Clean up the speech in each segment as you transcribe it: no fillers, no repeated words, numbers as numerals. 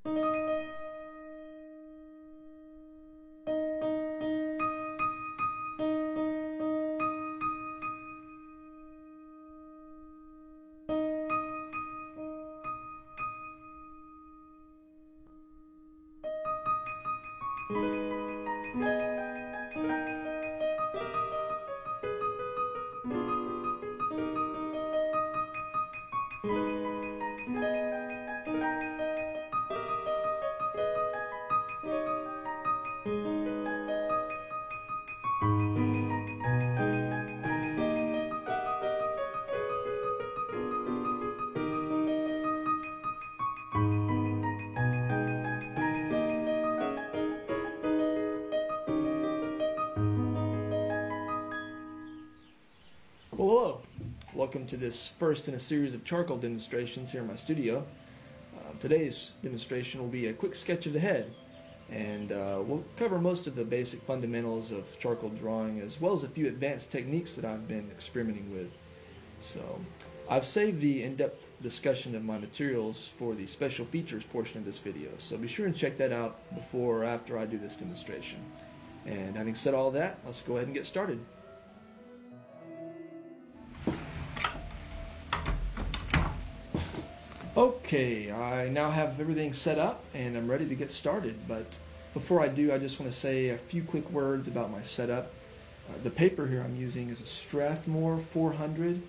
Well, hello. Welcome to this first in a series of charcoal demonstrations here in my studio. Today's demonstration will be a quick sketch of the head, and we'll cover most of the basic fundamentals of charcoal drawing as well as a few advanced techniques that I've been experimenting with. So, I've saved the in-depth discussion of my materials for the special features portion of this video, so be sure and check that out before or after I do this demonstration. And having said all that, let's go ahead and get started. Okay, I now have everything set up and I'm ready to get started, but before I do, I just want to say a few quick words about my setup. The paper here I'm using is a Strathmore 400.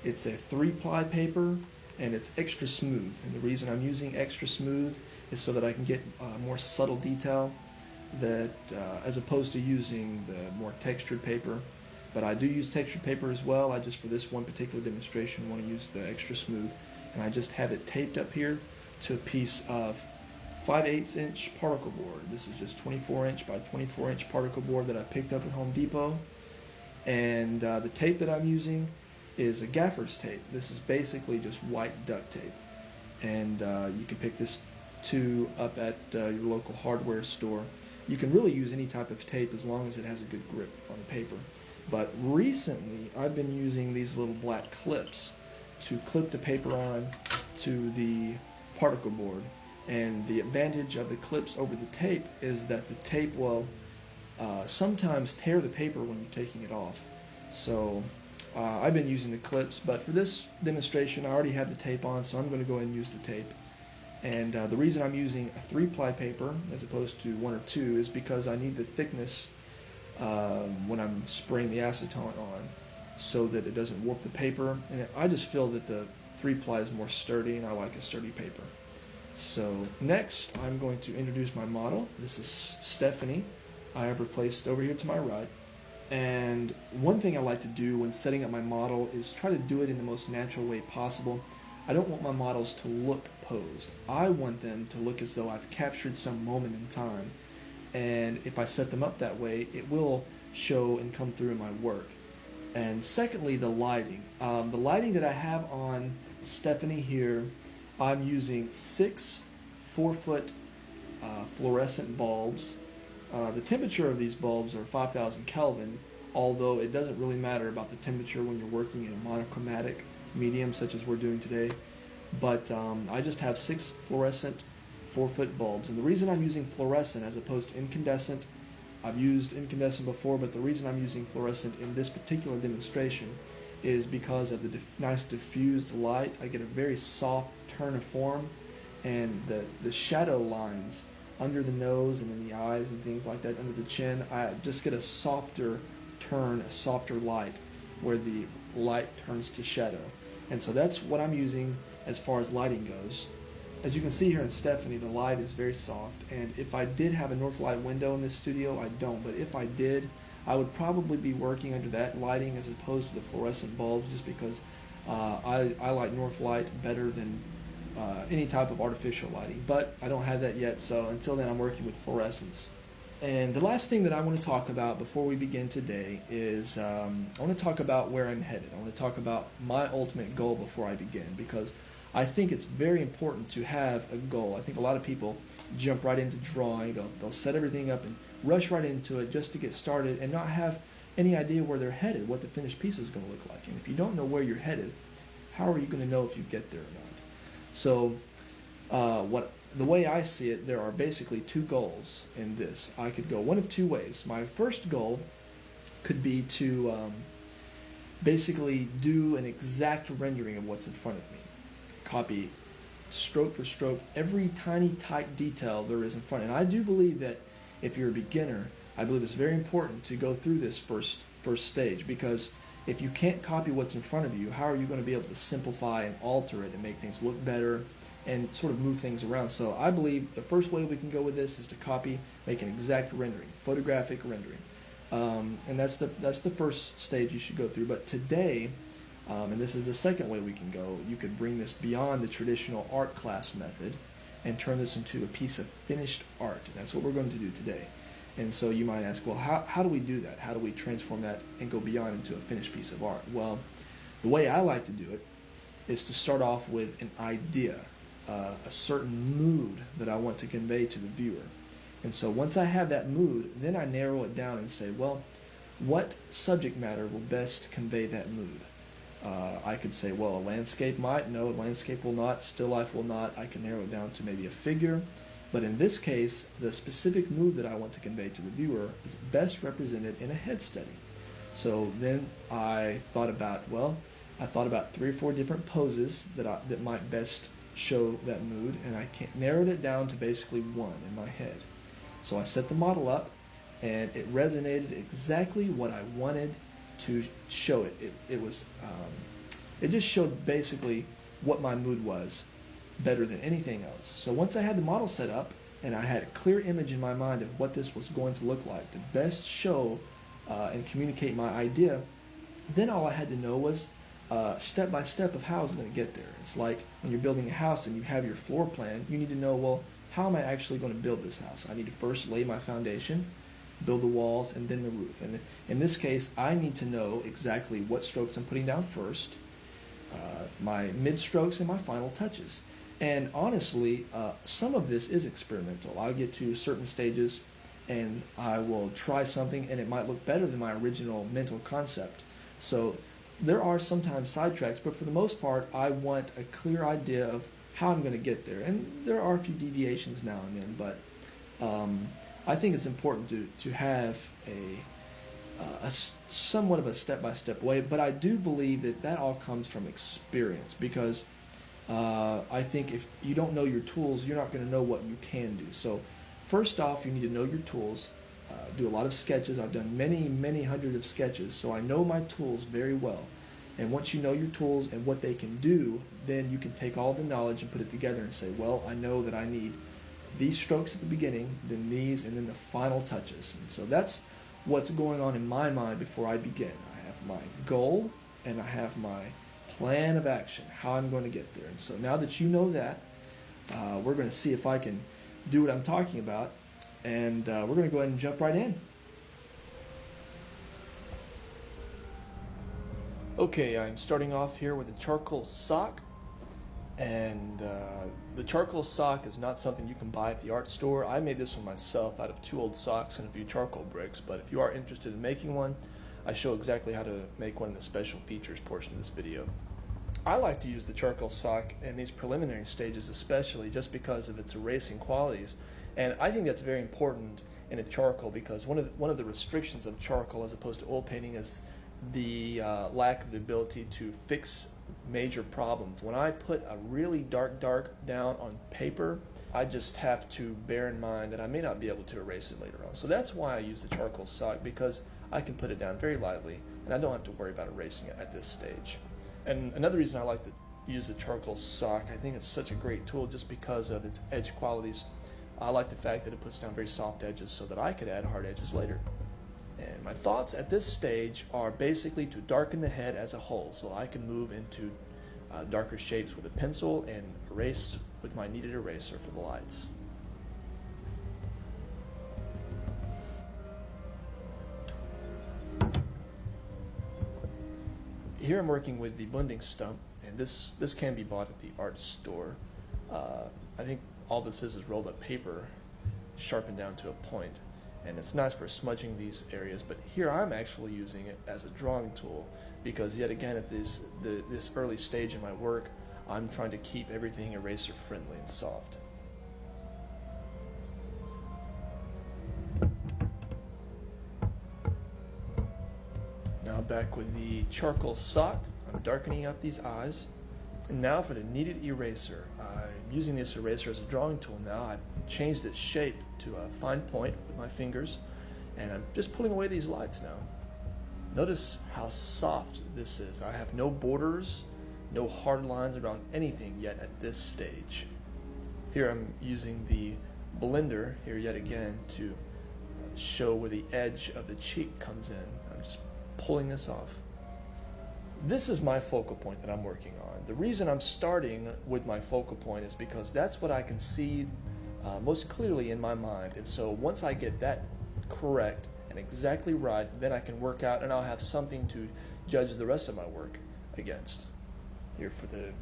It's a 3-ply paper and it's extra smooth, and the reason I'm using extra smooth is so that I can get more subtle detail that as opposed to using the more textured paper. But I do use textured paper as well. I just, for this one particular demonstration, want to use the extra smooth. And I just have it taped up here to a piece of 5/8 inch particle board. This is just 24 inch by 24 inch particle board that I picked up at Home Depot. And the tape that I'm using is a gaffer's tape. This is basically just white duct tape. And you can pick this too up at your local hardware store. You can really use any type of tape as long as it has a good grip on the paper. But recently I've been using these little black clips to clip the paper on to the particle board. And the advantage of the clips over the tape is that the tape will sometimes tear the paper when you're taking it off. So I've been using the clips, but for this demonstration I already have the tape on, so I'm going to go ahead and use the tape. And the reason I'm using a 3-ply paper as opposed to 1 or 2 is because I need the thickness when I'm spraying the acetone on, so that it doesn't warp the paper. And I just feel that the 3-ply is more sturdy, and I like a sturdy paper. So next I'm going to introduce my model. This is Stephanie. I have her placed over here to my right. And one thing I like to do when setting up my model is try to do it in the most natural way possible. I don't want my models to look posed. I want them to look as though I've captured some moment in time. And if I set them up that way, it will show and come through in my work. And secondly, the lighting. The lighting that I have on Stephanie here, I'm using 6 4-foot fluorescent bulbs. The temperature of these bulbs are 5,000 Kelvin, although it doesn't really matter about the temperature when you're working in a monochromatic medium such as we're doing today. But I just have 6 fluorescent 4-foot bulbs. And the reason I'm using fluorescent as opposed to incandescent, I've used incandescent before, but the reason I'm using fluorescent in this particular demonstration is because of the nice diffused light. I get a very soft turn of form, and the shadow lines under the nose and in the eyes and things like that, under the chin, I just get a softer turn, a softer light, where the light turns to shadow. And so that's what I'm using as far as lighting goes. As you can see here in Stephanie, the light is very soft, and if I did have a north light window in this studio, I don't, but if I did, I would probably be working under that lighting as opposed to the fluorescent bulbs, just because I like north light better than any type of artificial lighting. But I don't have that yet, so until then I'm working with fluorescence. And the last thing that I want to talk about before we begin today is I want to talk about where I'm headed. I want to talk about my ultimate goal before I begin, because I think it's very important to have a goal. I think a lot of people jump right into drawing. They'll set everything up and rush right into it just to get started and not have any idea where they're headed, what the finished piece is going to look like. And if you don't know where you're headed, how are you going to know if you get there or not? So what the way I see it, there are basically two goals in this. I could go one of two ways. My first goal could be to basically do an exact rendering of what's in front of me. Copy stroke for stroke every tiny tight detail there is in front. And I do believe that if you're a beginner, I believe it's very important to go through this first stage, because if you can't copy what's in front of you, how are you going to be able to simplify and alter it and make things look better and sort of move things around? So I believe the first way we can go with this is to copy, make an exact rendering, photographic rendering. And that's the first stage you should go through. But today, and this is the second way we can go, you could bring this beyond the traditional art class method and turn this into a piece of finished art. And that's what we're going to do today. And so you might ask, well, how do we do that? How do we transform that and go beyond into a finished piece of art? Well, the way I like to do it is to start off with an idea, a certain mood that I want to convey to the viewer. And so once I have that mood, then I narrow it down and say, well, what subject matter will best convey that mood? I could say, well, a landscape might. No, a landscape will not. Still life will not. I can narrow it down to maybe a figure. But in this case, the specific mood that I want to convey to the viewer is best represented in a head study. So then I thought about 3 or 4 different poses that might best show that mood, and I narrowed it down to basically one in my head. So I set the model up, and it resonated exactly what I wanted to show it. It just showed basically what my mood was better than anything else. So once I had the model set up and I had a clear image in my mind of what this was going to look like to best show and communicate my idea, then all I had to know was step by step of how I was going to get there. It's like when you're building a house and you have your floor plan, you need to know, well, how am I actually going to build this house? I need to first lay my foundation, build the walls, and then the roof. And in this case, I need to know exactly what strokes I'm putting down first, my mid strokes, and my final touches. And honestly, some of this is experimental. I'll get to certain stages and I will try something and it might look better than my original mental concept. So there are sometimes sidetracks, but for the most part, I want a clear idea of how I'm going to get there. And there are a few deviations now and then, but I think it's important to have a somewhat of a step-by-step way. But I do believe that all comes from experience, because I think if you don't know your tools, you're not going to know what you can do. So first off, you need to know your tools. Do a lot of sketches. I've done many hundreds of sketches, so I know my tools very well. And once you know your tools and what they can do, then you can take all the knowledge and put it together and say, well, I know that I need these strokes at the beginning, then these, and then the final touches. And so that's what's going on in my mind before I begin. I have my goal and I have my plan of action, how I'm going to get there. And so now that you know that, we're going to see if I can do what I'm talking about, and we're going to go ahead and jump right in. Okay, I'm starting off here with a charcoal sock, and the charcoal sock is not something you can buy at the art store. I made this one myself out of 2 old socks and a few charcoal bricks, but if you are interested in making one, I show exactly how to make one in the special features portion of this video. I like to use the charcoal sock in these preliminary stages especially, just because of its erasing qualities, and I think that's very important in a charcoal, because one of the restrictions of charcoal as opposed to oil painting is the lack of the ability to fix major problems. When I put a really dark down on paper, I just have to bear in mind that I may not be able to erase it later on. So that's why I use the charcoal sock, because I can put it down very lightly and I don't have to worry about erasing it at this stage. And another reason I like to use the charcoal sock, I think it's such a great tool just because of its edge qualities. I like the fact that it puts down very soft edges so that I could add hard edges later. And my thoughts at this stage are basically to darken the head as a whole, so I can move into darker shapes with a pencil and erase with my kneaded eraser for the lights. Here I'm working with the blending stump, and this can be bought at the art store. I think all this is rolled up paper sharpened down to a point, and it's nice for smudging these areas, but here I'm actually using it as a drawing tool, because yet again at this early stage in my work, I'm trying to keep everything eraser friendly and soft. back with the charcoal sock. I'm darkening up these eyes. And now for the kneaded eraser. I'm using this eraser as a drawing tool now. I've changed its shape to a fine point with my fingers, and I'm just pulling away these lights now. Notice how soft this is. I have no borders, no hard lines around anything yet at this stage. Here I'm using the blender here yet again to show where the edge of the cheek comes in. I'm just pulling this off. This is my focal point that I'm working on. The reason I'm starting with my focal point is because that's what I can see most clearly in my mind. And so once I get that correct and exactly right, then I can work out and I'll have something to judge the rest of my work against. Here for the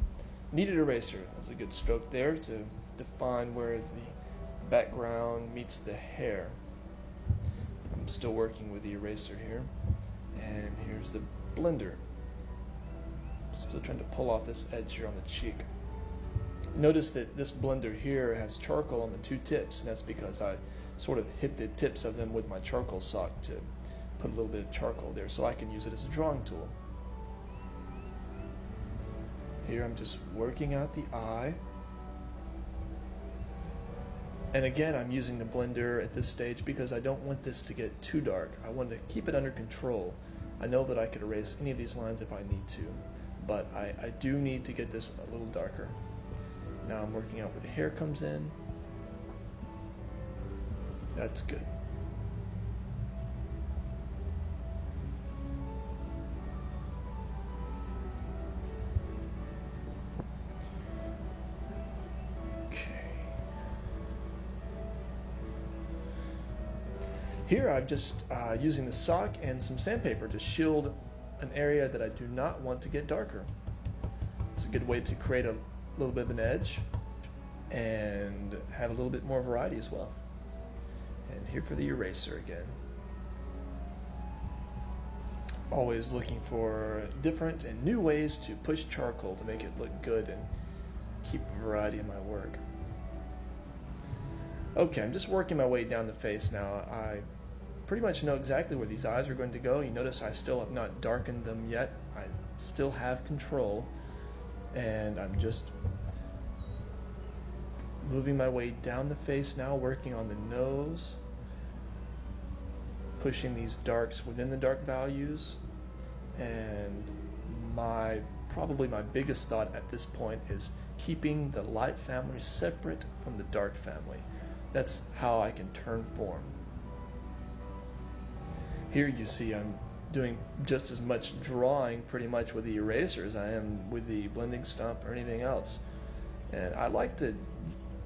kneaded eraser. That was a good stroke there to define where the background meets the hair. I'm still working with the eraser here. And here's the blender. Still trying to pull off this edge here on the cheek. Notice that this blender here has charcoal on the two tips, and that's because I sort of hit the tips of them with my charcoal sock to put a little bit of charcoal there so I can use it as a drawing tool. Here I'm just working out the eye. And again, I'm using the blender at this stage because I don't want this to get too dark. I want to keep it under control. I know that I could erase any of these lines if I need to, but I do need to get this a little darker. Now I'm working out where the hair comes in. That's good. Here I'm just using the sock and some sandpaper to shield an area that I do not want to get darker. It's a good way to create a little bit of an edge and have a little bit more variety as well. And here for the eraser again. Always looking for different and new ways to push charcoal to make it look good and keep variety in my work. Okay, I'm just working my way down the face now. I pretty much know exactly where these eyes are going to go. You notice I still have not darkened them yet. I still have control, and I'm just moving my way down the face now, working on the nose, pushing these darks within the dark values, and probably my biggest thought at this point is keeping the light family separate from the dark family. That's how I can turn form. Here you see I'm doing just as much drawing pretty much with the eraser as I am with the blending stump or anything else. And I like to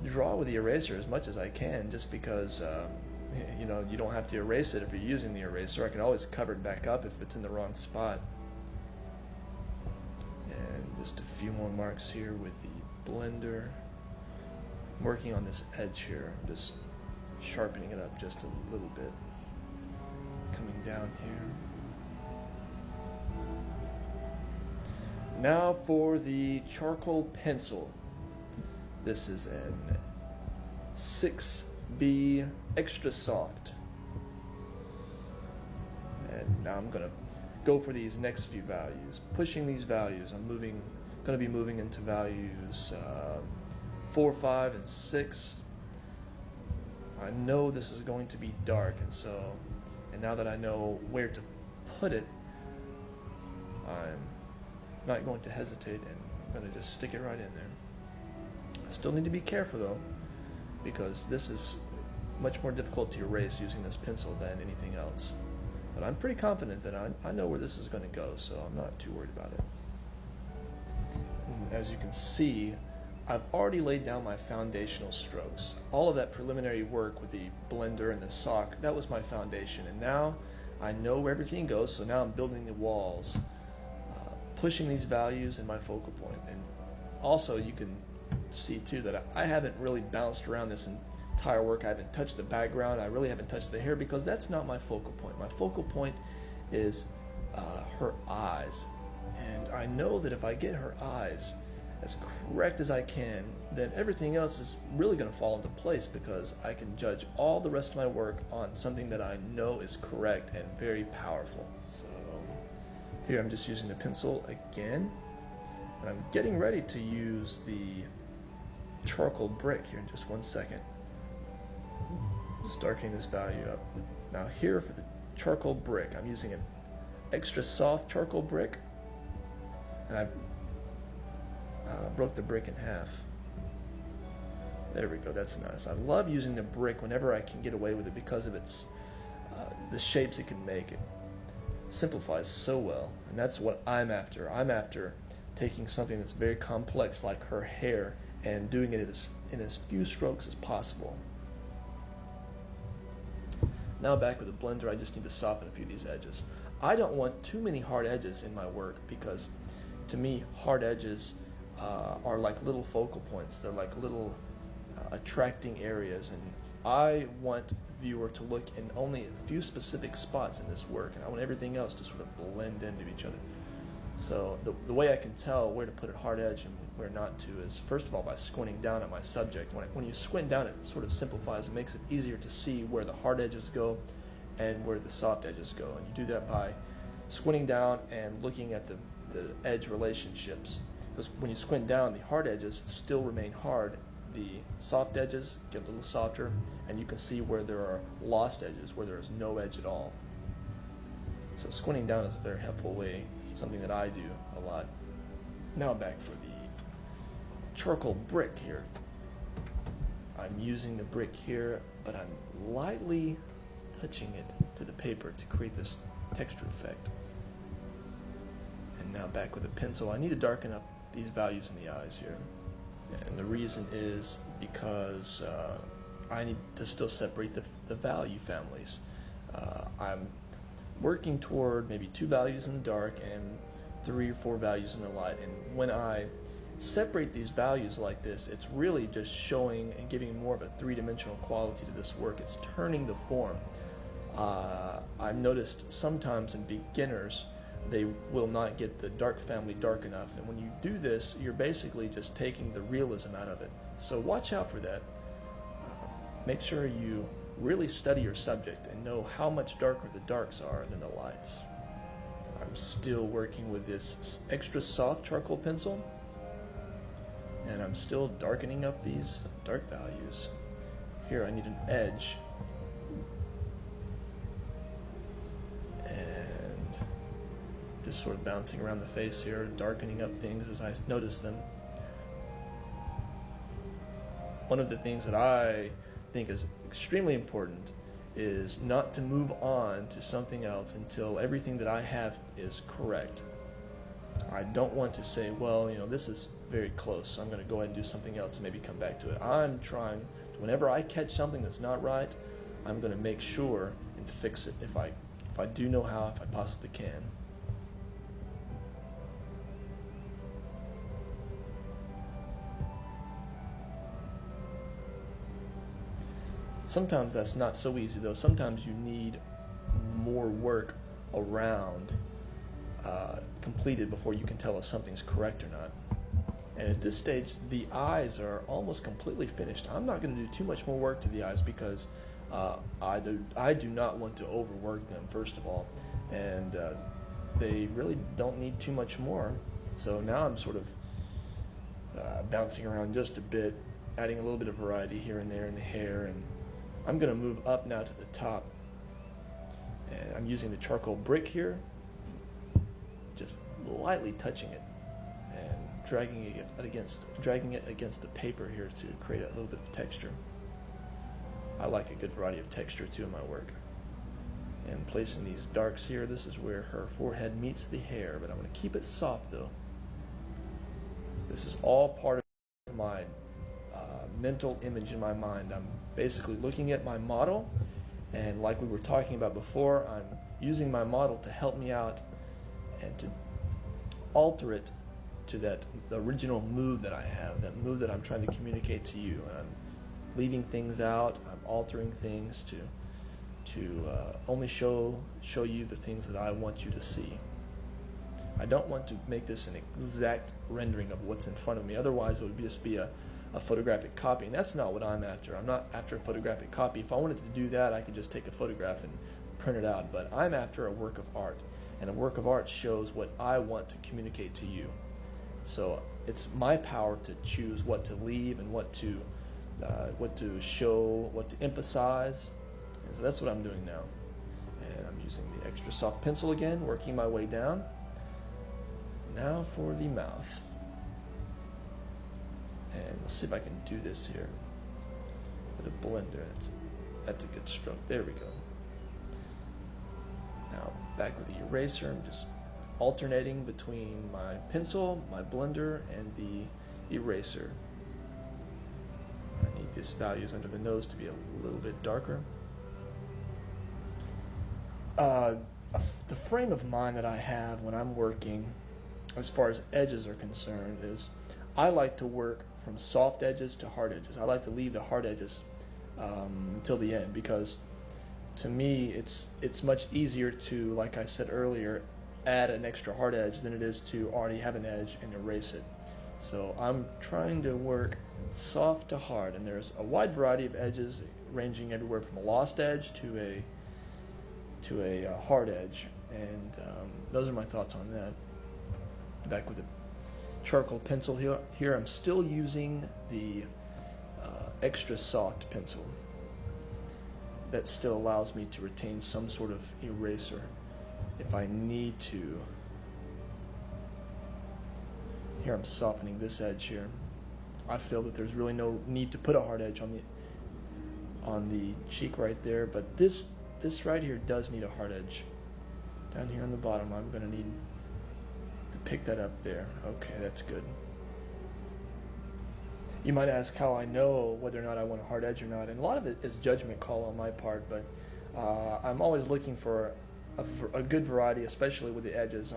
draw with the eraser as much as I can just because you know, you don't have to erase it if you're using the eraser. I can always cover it back up if it's in the wrong spot. And just a few more marks here with the blender. I'm working on this edge here. I'm just sharpening it up just a little bit. Coming down here. Now for the charcoal pencil. This is an 6B extra soft. And now I'm going to go for these next few values. Pushing these values, I'm going to be moving into values 4, 5, and 6. I know this is going to be dark, and now that I know where to put it, I'm not going to hesitate and I'm going to just stick it right in there. I still need to be careful though, because this is much more difficult to erase using this pencil than anything else. But I'm pretty confident that I know where this is going to go, so I'm not too worried about it. And as you can see, I've already laid down my foundational strokes. All of that preliminary work with the blender and the sock, that was my foundation. And now I know where everything goes, so now I'm building the walls, pushing these values in my focal point. And also you can see too that I haven't really bounced around this entire work. I haven't touched the background. I really haven't touched the hair because that's not my focal point. My focal point is her eyes. And I know that if I get her eyes as correct as I can, then everything else is really going to fall into place because I can judge all the rest of my work on something that I know is correct and very powerful. So Here I'm just using the pencil again, and I'm getting ready to use the charcoal brick here in just 1 second. Just darkening this value up. Now here for the charcoal brick, I'm using an extra soft charcoal brick, and I broke the brick in half. There we go, that's nice. I love using the brick whenever I can get away with it because of its the shapes it can make. It simplifies so well, and that's what I'm after. I'm after taking something that's very complex like her hair and doing it in as few strokes as possible. Now back with the blender, I just need to soften a few of these edges. I don't want too many hard edges in my work because to me hard edges are like little focal points. They're like little attracting areas, and I want the viewer to look in only a few specific spots in this work, and I want everything else to sort of blend into each other. So the way I can tell where to put a hard edge and where not to is, first of all, by squinting down at my subject. When you squint down, it sort of simplifies and makes it easier to see where the hard edges go and where the soft edges go. And you do that by squinting down and looking at the edge relationships. Because when you squint down, the hard edges still remain hard. The soft edges get a little softer, and you can see where there are lost edges, where there is no edge at all. So squinting down is a very helpful way, something that I do a lot. Now back for the charcoal brick here. I'm using the brick here, but I'm lightly touching it to the paper to create this texture effect. And now back with a pencil. I need to darken up these values in the eyes here. And the reason is because I need to still separate the value families. I'm working toward maybe 2 values in the dark and 3 or 4 values in the light. And when I separate these values like this, it's really just showing and giving more of a 3-dimensional quality to this work. It's turning the form. I've noticed sometimes in beginners, they will not get the dark family dark enough, and when you do this, you're basically just taking the realism out of it. So watch out for that. Make sure you really study your subject and know how much darker the darks are than the lights. I'm still working with this extra soft charcoal pencil, and I'm still darkening up these dark values. Here I need an edge, just sort of bouncing around the face here, darkening up things as I notice them. One of the things that I think is extremely important is not to move on to something else until everything that I have is correct. I don't want to say, well, this is very close, so I'm going to go ahead and do something else and maybe come back to it. I'm trying to, whenever I catch something that's not right, I'm going to make sure and fix it if I do know how, if I possibly can. Sometimes that's not so easy, though. Sometimes you need more work around completed before you can tell if something's correct or not. And at this stage, the eyes are almost completely finished. I'm not going to do too much more work to the eyes because I do not want to overwork them, first of all, and they really don't need too much more. So now I'm sort of bouncing around just a bit, adding a little bit of variety here and there in the hair, and I'm going to move up now to the top, and I'm using the charcoal brick here, just lightly touching it and dragging it against the paper here to create a little bit of texture. I like a good variety of texture too in my work. And placing these darks here, this is where her forehead meets the hair, but I'm going to keep it soft though. This is all part of my mental image in my mind. I'm basically looking at my model, and like we were talking about before, I'm using my model to help me out and to alter it to that original mood that I have, that mood that I'm trying to communicate to you. And I'm leaving things out, I'm altering things to only show you the things that I want you to see. I don't want to make this an exact rendering of what's in front of me, otherwise it would just be a photographic copy, and that's not what I'm after. I'm not after a photographic copy. If I wanted to do that, I could just take a photograph and print it out, but I'm after a work of art. and a work of art shows what I want to communicate to you. So it's my power to choose what to leave and what to show, what to emphasize. And so that's what I'm doing now. And I'm using the extra soft pencil again, working my way down. Now for the mouth. And let's see if I can do this here with a blender. That's a good stroke. There we go. Now back with the eraser. I'm just alternating between my pencil, my blender, and the eraser. I need these values under the nose to be a little bit darker. The frame of mind that I have when I'm working, as far as edges are concerned, is I like to work from soft edges to hard edges. I like to leave the hard edges until the end, because to me it's much easier to, like I said earlier, add an extra hard edge than it is to already have an edge and erase it. So I'm trying to work soft to hard, and there's a wide variety of edges ranging everywhere from a lost edge to a hard edge, and those are my thoughts on that. Back with the charcoal pencil here I'm still using the extra soft pencil. That still allows me to retain some sort of eraser if I need to. Here I'm softening this edge here. I feel that there's really no need to put a hard edge on the cheek right there, but this right here does need a hard edge. Down here on the bottom, I'm going to need to pick that up there. Okay, that's good. You might ask how I know whether or not I want a hard edge or not, and a lot of it is judgment call on my part, but I'm always looking for a good variety, especially with the edges.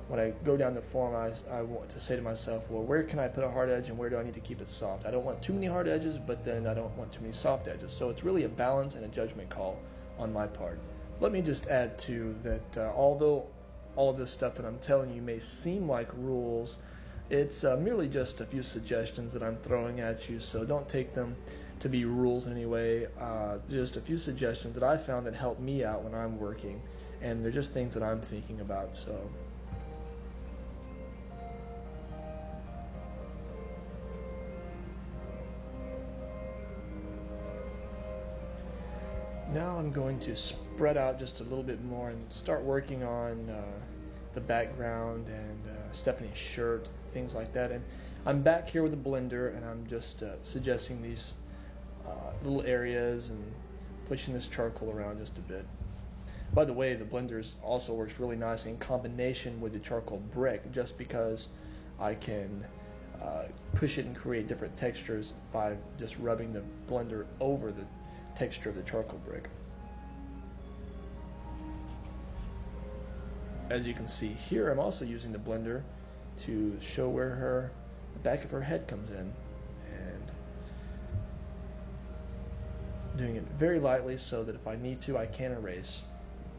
When I go down the form, I want to say to myself, well, where can I put a hard edge and where do I need to keep it soft? I don't want too many hard edges, but then I don't want too many soft edges. So it's really a balance and a judgment call on my part. Let me just add too that although all of this stuff that I'm telling you may seem like rules, it's merely just a few suggestions that I'm throwing at you, so don't take them to be rules in any way. Just a few suggestions that I found that help me out when I'm working, and they're just things that I'm thinking about. So now I'm going to spread out just a little bit more and start working on the background and Stephanie's shirt, things like that. And I'm back here with a blender, and I'm just suggesting these little areas and pushing this charcoal around just a bit. By the way, the blender also works really nice in combination with the charcoal brick, just because I can push it and create different textures by just rubbing the blender over the texture of the charcoal brick. As you can see here, I'm also using the blender to show where the back of her head comes in, and doing it very lightly so that if I need to, I can erase.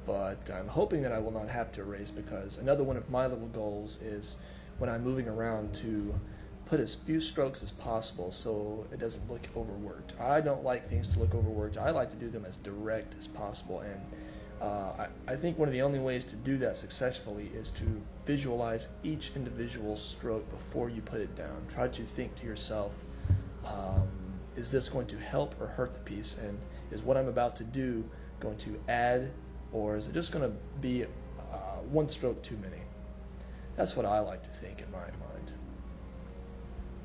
But I'm hoping that I will not have to erase, because another one of my little goals is when I'm moving around to put as few strokes as possible so it doesn't look overworked. I don't like things to look overworked. I like to do them as direct as possible, and I think one of the only ways to do that successfully is to visualize each individual stroke before you put it down. Try to think to yourself, is this going to help or hurt the piece, and is what I'm about to do going to add, or is it just going to be one stroke too many? That's what I like to think in my mind.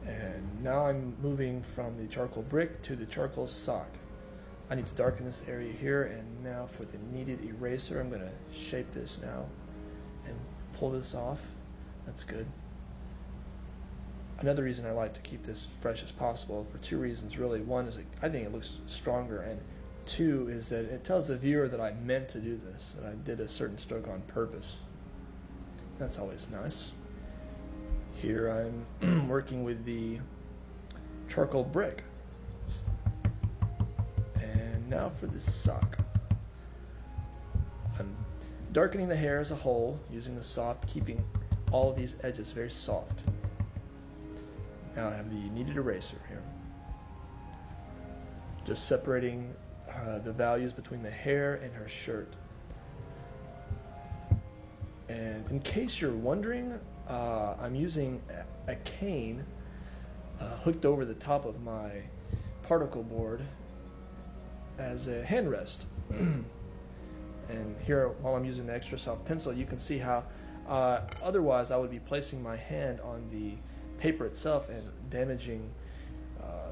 And now I'm moving from the charcoal brick to the charcoal sock. I need to darken this area here, and now for the needed eraser, I'm going to shape this now and pull this off. That's good. Another reason I like to keep this fresh as possible, for two reasons really. One is I think it looks stronger, and two is that it tells the viewer that I meant to do this, that I did a certain stroke on purpose. That's always nice. Here I'm working with the charcoal brick. And now for the sock. I'm darkening the hair as a whole using the soft, keeping all of these edges very soft. Now I have the kneaded eraser here. Just separating the values between the hair and her shirt. And in case you're wondering, I'm using a cane hooked over the top of my particle board as a hand rest. And here, while I'm using the extra soft pencil, you can see how otherwise I would be placing my hand on the paper itself and damaging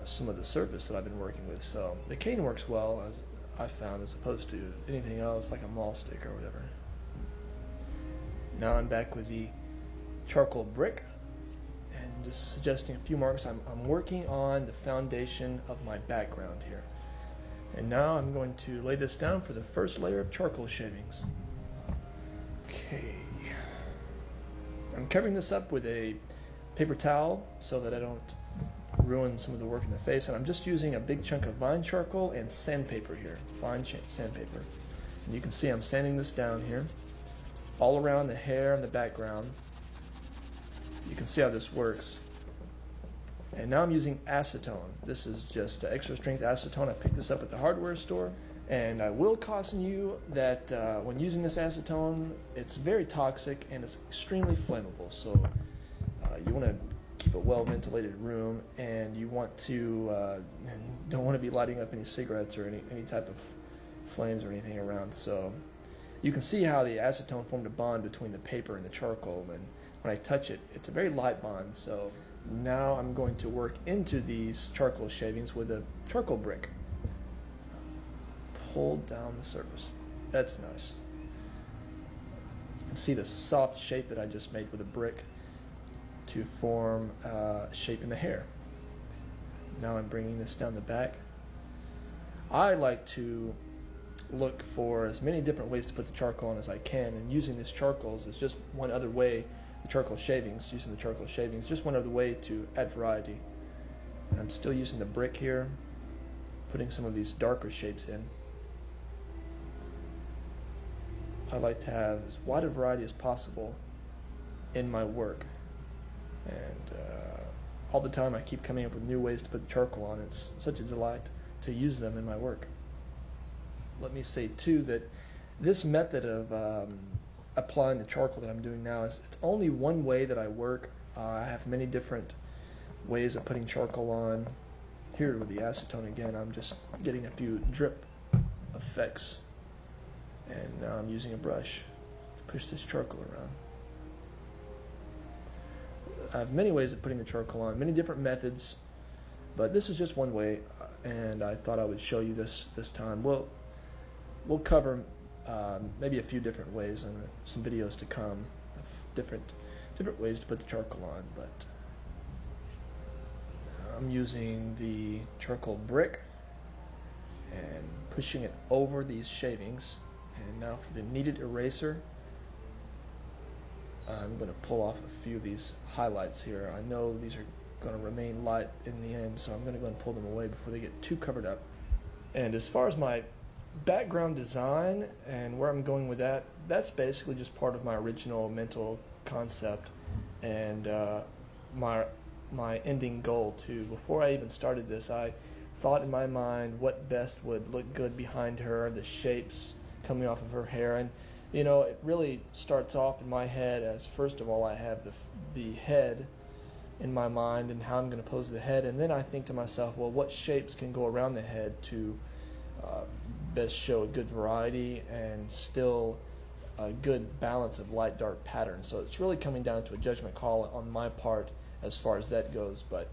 some of the surface that I've been working with. So the cane works well, as I found, as opposed to anything else like a mall stick or whatever. Now I'm back with the charcoal brick and just suggesting a few marks. I'm working on the foundation of my background here. And now I'm going to lay this down for the first layer of charcoal shavings. Okay. I'm covering this up with a paper towel so that I don't ruin some of the work in the face. And I'm just using a big chunk of vine charcoal and sandpaper here, fine sandpaper. And you can see I'm sanding this down here, all around the hair and the background. You can see how this works. And now I'm using acetone. This is just extra strength acetone. I picked this up at the hardware store. And I will caution you that when using this acetone, it's very toxic and it's extremely flammable. So you want to keep a well-ventilated room, and you want to don't want to be lighting up any cigarettes or any type of flames or anything around. So you can see how the acetone formed a bond between the paper and the charcoal, and when I touch it, it's a very light bond. So now I'm going to work into these charcoal shavings with a charcoal brick. Pull down the surface. That's nice. You can see the soft shape that I just made with a brick to form a shape in the hair. Now I'm bringing this down the back. I like to look for as many different ways to put the charcoal on as I can, and using these charcoals is just one other way. The charcoal shavings, using the charcoal shavings, just one other way to add variety. And I'm still using the brick here, putting some of these darker shapes in. I like to have as wide a variety as possible in my work. And all the time I keep coming up with new ways to put the charcoal on. It's such a delight to use them in my work. Let me say too that this method of applying the charcoal that I'm doing now it's only one way that I work. I have many different ways of putting charcoal on. Here with the acetone again, I'm just getting a few drip effects, and now I'm using a brush to push this charcoal around. I have many ways of putting the charcoal on, many different methods, but this is just one way, and I thought I would show you this time. We'll cover maybe a few different ways in some videos to come of different ways to put the charcoal on, but I'm using the charcoal brick and pushing it over these shavings. And now for the kneaded eraser, I'm going to pull off a few of these highlights here. I know these are going to remain light in the end, so I'm going to go and pull them away before they get too covered up. And as far as my background design and where I'm going with that, that's basically just part of my original mental concept and my ending goal too. Before I even started this, I thought in my mind what best would look good behind her, the shapes coming off of her hair. And you know, it really starts off in my head as, first of all, I have the head in my mind and how I'm going to pose the head, and then I think to myself, well, what shapes can go around the head to best show a good variety and still a good balance of light dark patterns. So it's really coming down to a judgment call on my part as far as that goes, but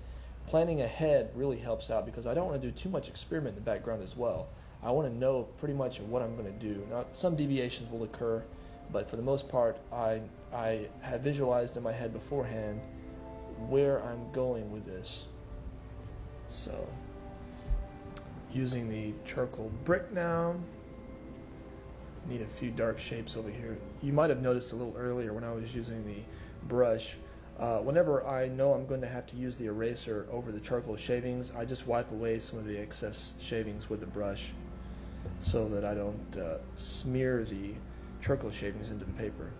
planning ahead really helps out because I don't want to do too much experiment in the background as well. I want to know pretty much what I'm going to do. Now, some deviations will occur, but for the most part, I have visualized in my head beforehand where I'm going with this. So, using the charcoal brick now. Need a few dark shapes over here. You might have noticed a little earlier when I was using the brush, whenever I know I'm going to have to use the eraser over the charcoal shavings, I just wipe away some of the excess shavings with the brush so that I don't smear the charcoal shavings into the paper.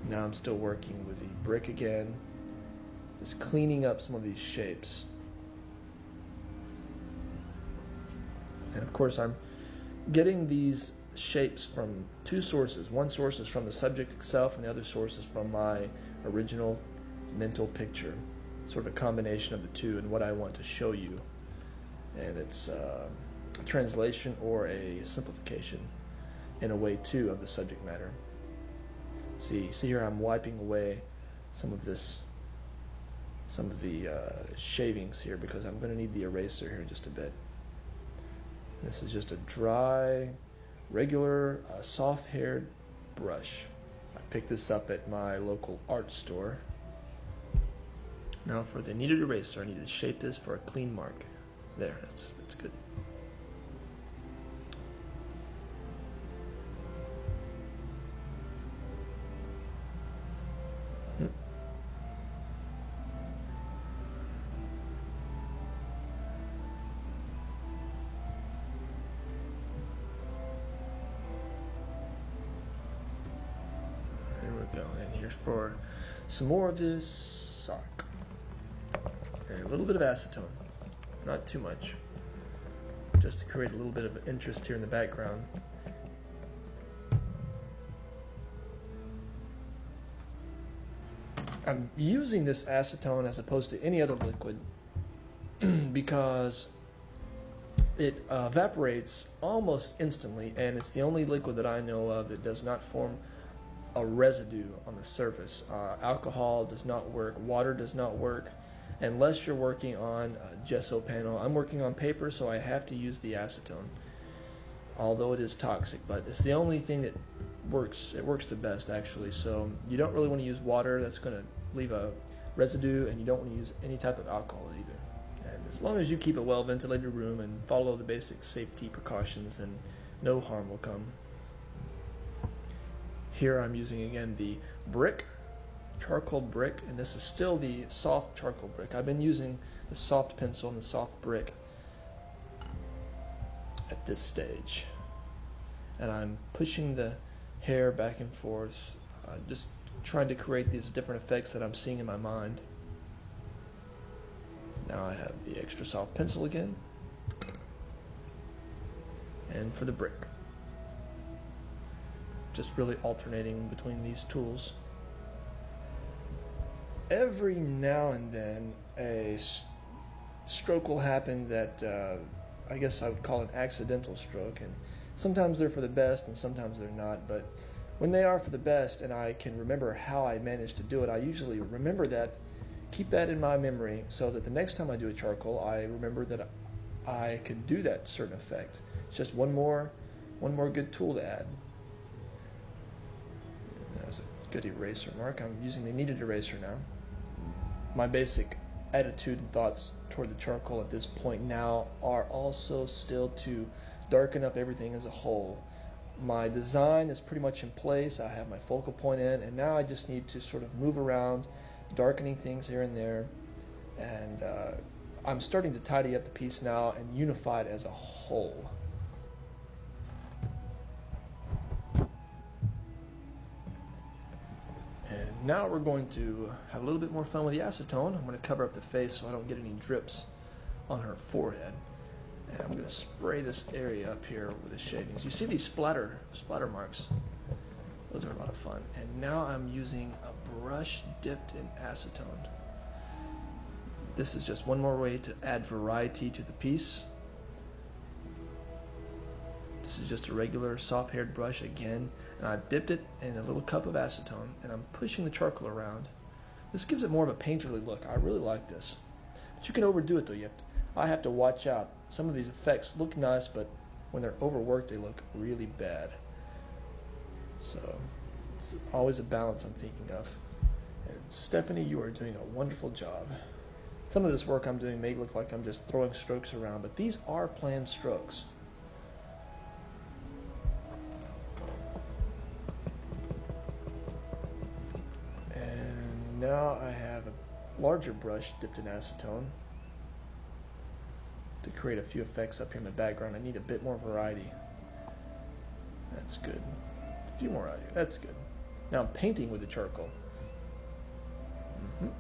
Now I'm still working with the brick again, just cleaning up some of these shapes. And of course I'm getting these shapes from two sources. One source is from the subject itself, and the other source is from my original mental picture. Sort of a combination of the two and what I want to show you. And it's a translation or a simplification in a way too of the subject matter. See here I'm wiping away some of the shavings here because I'm going to need the eraser here in just a bit. This is just a dry, regular, soft-haired brush. I picked this up at my local art store. Now for the kneaded eraser, I need to shape this for a clean mark. There, that's good. And here's for some more of this sock. And a little bit of acetone, not too much, just to create a little bit of interest here in the background. I'm using this acetone as opposed to any other liquid because it evaporates almost instantly, and it's the only liquid that I know of that does not form a residue on the surface. Alcohol does not work, water does not work, unless you're working on a gesso panel. I'm working on paper, so I have to use the acetone, although it is toxic, but it's the only thing that works. It works the best, actually. So you don't really want to use water. That's going to leave a residue, and you don't want to use any type of alcohol either. And as long as you keep a well-ventilated room and follow the basic safety precautions, then no harm will come. Here I'm using again the brick, charcoal brick, and this is still the soft charcoal brick. I've been using the soft pencil and the soft brick at this stage. And I'm pushing the hair back and forth, just trying to create these different effects that I'm seeing in my mind. Now I have the extra soft pencil again. And for the brick, just really alternating between these tools. Every now and then a stroke will happen that I guess I would call an accidental stroke, and sometimes they're for the best and sometimes they're not, but when they are for the best and I can remember how I managed to do it, I usually remember that, keep that in my memory, so that the next time I do a charcoal I remember that I could do that certain effect. It's just one more good tool to add. There's a good eraser mark. I'm using the kneaded eraser now. My basic attitude and thoughts toward the charcoal at this point now are also still to darken up everything as a whole. My design is pretty much in place. I have my focal point in, and now I just need to sort of move around, darkening things here and there, and I'm starting to tidy up the piece now and unify it as a whole. Now we're going to have a little bit more fun with the acetone. I'm going to cover up the face so I don't get any drips on her forehead. And I'm going to spray this area up here with the shavings. You see these splatter marks? Those are a lot of fun. And now I'm using a brush dipped in acetone. This is just one more way to add variety to the piece. This is just a regular soft-haired brush again, and I've dipped it in a little cup of acetone, and I'm pushing the charcoal around. This gives it more of a painterly look. I really like this. But you can overdo it though. I have to watch out. Some of these effects look nice, but when they're overworked, they look really bad. So it's always a balance I'm thinking of. And Stephanie, you are doing a wonderful job. Some of this work I'm doing may look like I'm just throwing strokes around, but these are planned strokes. Now I have a larger brush dipped in acetone to create a few effects up here in the background. I need a bit more variety. That's good. A few more out here. That's good. Now I'm painting with the charcoal. And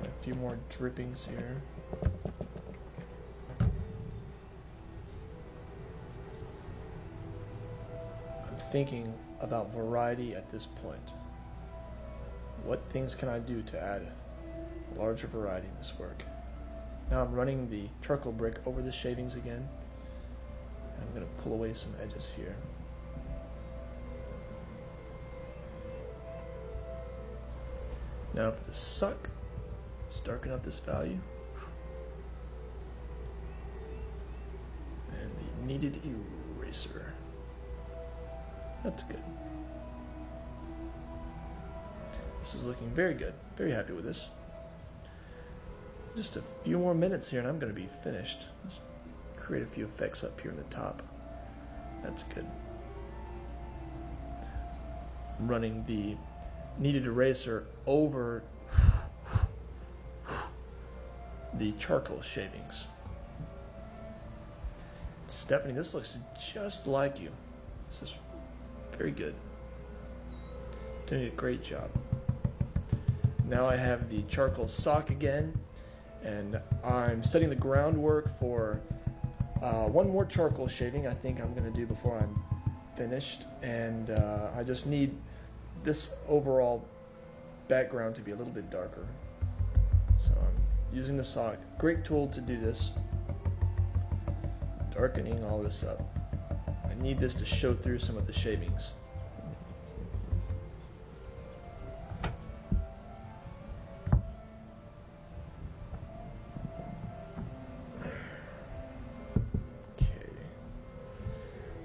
a few more drippings here. thinking about variety at this point. What things can I do to add a larger variety in this work? Now I'm running the charcoal brick over the shavings again. I'm going to pull away some edges here. Now for the suck, let's darken up this value. And the kneaded eraser. That's good. This is looking very good. Very happy with this. Just a few more minutes here and I'm going to be finished. Let's create a few effects up here in the top. That's good. I'm running the kneaded eraser over the charcoal shavings. Stephanie, this looks just like you. This is very good. Doing a great job. Now I have the charcoal sock again, and I'm setting the groundwork for one more charcoal shaving I think I'm going to do before I'm finished, and I just need this overall background to be a little bit darker. So I'm using the sock. Great tool to do this. Darkening all this up. I need this to show through some of the shavings.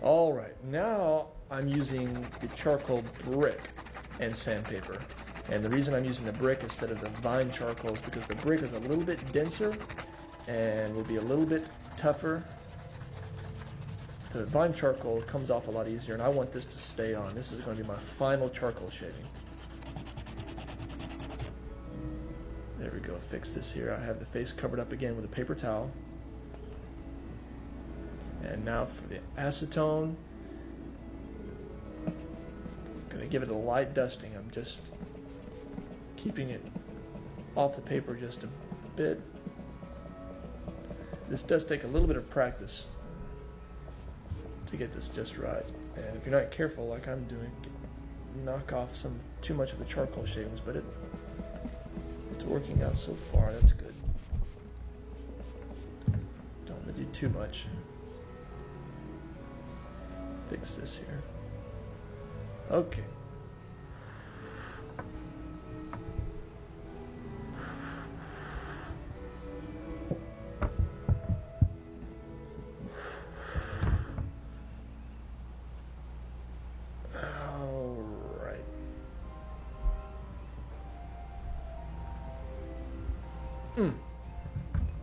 All right, now I'm using the charcoal brick and sandpaper. And the reason I'm using the brick instead of the vine charcoal is because the brick is a little bit denser and will be a little bit tougher. The vine charcoal comes off a lot easier, and I want this to stay on. This is going to be my final charcoal shaving. There we go, fix this here. I have the face covered up again with a paper towel. And now for the acetone, I'm going to give it a light dusting. I'm just keeping it off the paper just a bit. This does take a little bit of practice to get this just right. And if you're not careful like I'm doing, knock off too much of the charcoal shavings, but it's working out so far. That's good. Don't want to do too much. Fix this here. Okay. All right.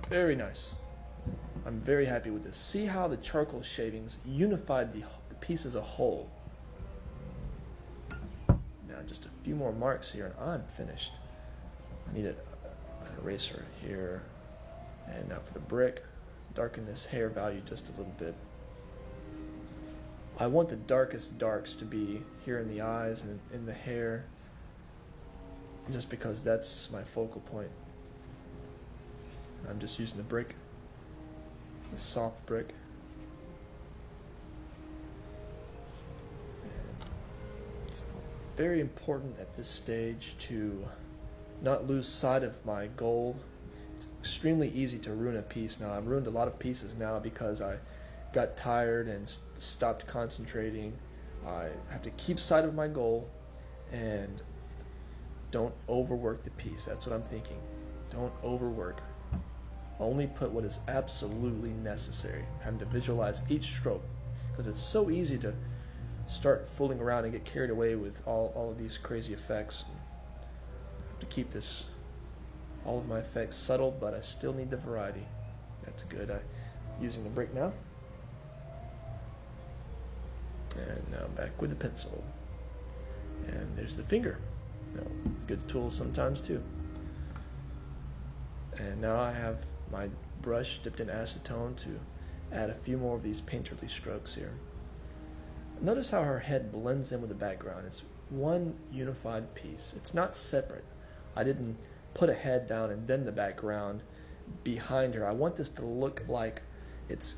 Very nice. I'm very happy with this. See how the charcoal shavings unified the piece as a whole. Now just a few more marks here and I'm finished. I need an eraser here. And now for the brick, darken this hair value just a little bit. I want the darkest darks to be here in the eyes and in the hair, just because that's my focal point. I'm just using the brick, the soft brick. Very important at this stage to not lose sight of my goal. It's extremely easy to ruin a piece now. I've ruined a lot of pieces now because I got tired and stopped concentrating. I have to keep sight of my goal and don't overwork the piece. That's what I'm thinking. Don't overwork. Only put what is absolutely necessary. Having to visualize each stroke, because it's so easy to start fooling around and get carried away with all of these crazy effects. To keep all of my effects subtle, but I still need the variety. That's good. I'm using the brick now. And now back with the pencil. And there's the finger. Good tool sometimes too. And now I have my brush dipped in acetone to add a few more of these painterly strokes here. Notice how her head blends in with the background. It's one unified piece. It's not separate. I didn't put a head down and then the background behind her. I want this to look like it's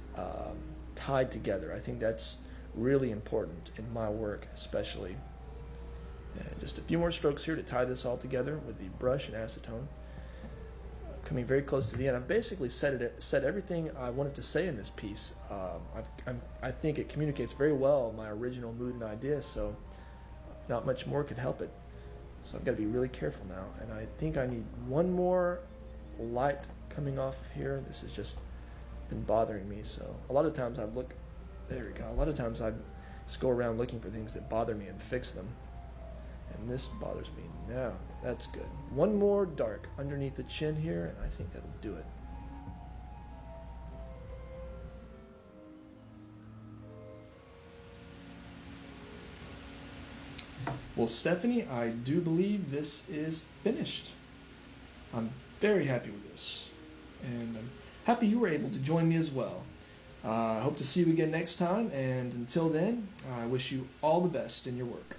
tied together. I think that's really important in my work especially. And just a few more strokes here to tie this all together with the brush and acetone. Coming very close to the end. I've basically said everything I wanted to say in this piece. I think it communicates very well my original mood and idea, so not much more could help it. So I've got to be really careful now. And I think I need one more light coming off of here. This has just been bothering me. So a lot of times there we go. A lot of times I just go around looking for things that bother me and fix them. And this bothers me now. That's good. One more dark underneath the chin here, and I think that'll do it. Well, Stephanie, I do believe this is finished. I'm very happy with this. And I'm happy you were able to join me as well. I hope to see you again next time, and until then, I wish you all the best in your work.